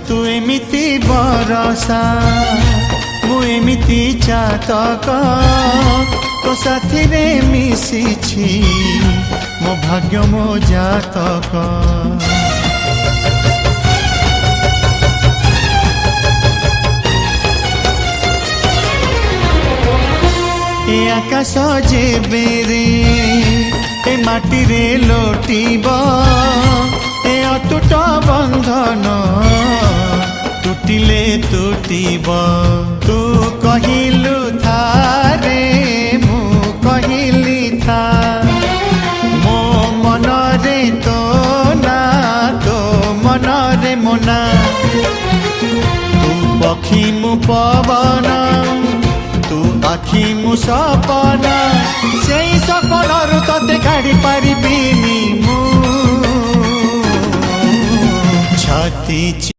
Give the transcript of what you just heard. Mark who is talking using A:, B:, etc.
A: तू एमिति बरसा मु एमिति चातक तो साथी रे मिशिछि मो भाग्य मो जातक। ए आकाश जेबे रे ए माटी रे लोटिब ए अटूट बंधन टूटिले टूटिब। तू कहिलु था रे मु कहिली था मो मन रे तो ना तो मन रे मोना। तू पक्षी मु पवन तू आखि मु सपना से सपनरु तते काढ़ी पारिबिनी मु छाती